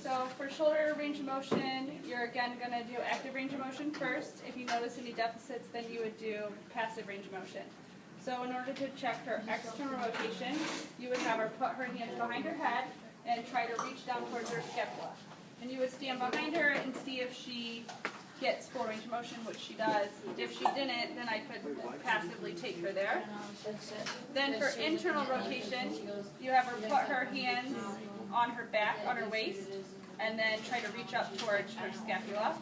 So for shoulder range of motion, you're again going to do active range of motion first. If you notice any deficits, then you would do passive range of motion. So in order to check her external rotation, you would have her put her hands behind her head and try to reach down towards her scapula. And you would stand behind her and see if she gets full range of motion, which she does. If she didn't, then I could passively take her there. Then for internal rotation, you have her put her hands on her back, on her waist, and then try to reach up towards her scapula.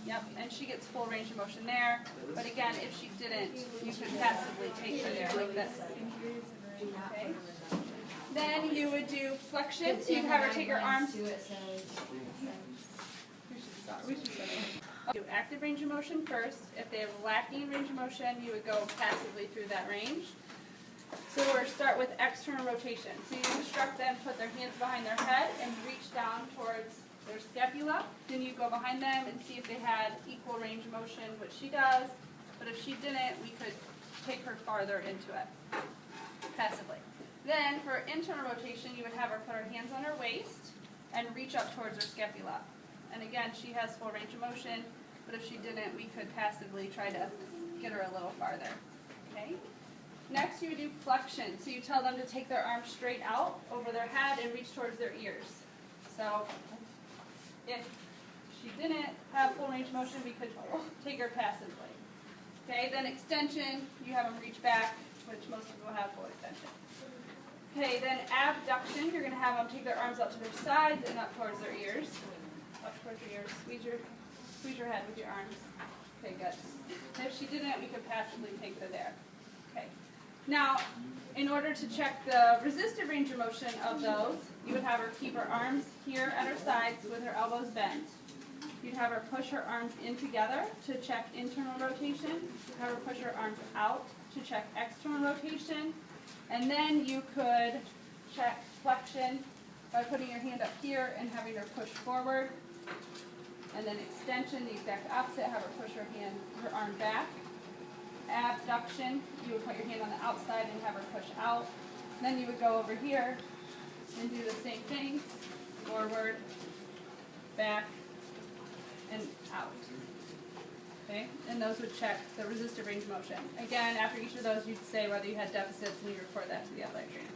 Yep, and she gets full range of motion there. But again, if she didn't, you could passively take her there like this. Okay. Then you would do flexion, so you'd have her take her arms. We should start. Do active range of motion first. If they have lacking range of motion, you would go passively through that range. So we'll start with external rotation. So you instruct them to put their hands behind their head and reach down towards their scapula. Then you go behind them and see if they had equal range of motion, which she does. But if she didn't, we could take her farther into it, passively. Then for internal rotation, you would have her put her hands on her waist and reach up towards her scapula. And again, she has full range of motion, but if she didn't, we could passively try to get her a little farther. Okay? Next, you would do flexion. So you tell them to take their arms straight out over their head and reach towards their ears. So if she didn't have full range of motion, we could take her passively. Okay, then extension, you have them reach back, which most people have full extension. Okay, then abduction, you're going to have them take their arms up to their sides and up towards their ears. Up towards your ears. Squeeze your head with your arms. Okay, good. And if she didn't, we could passively take her there. Okay. Now, in order to check the resistive range of motion of those, you would have her keep her arms here at her sides with her elbows bent. You'd have her push her arms in together to check internal rotation. You'd have her push her arms out to check external rotation. And then you could check flexion by putting your hand up here and having her push forward. And then extension, the exact opposite, have her push her arm back. Abduction, you would put your hand on the outside and have her push out. Then you would go over here and do the same thing, forward, back, and out. Okay, and those would check the resistive range of motion. Again, after each of those, you'd say whether you had deficits and you report that to the athletic trainer.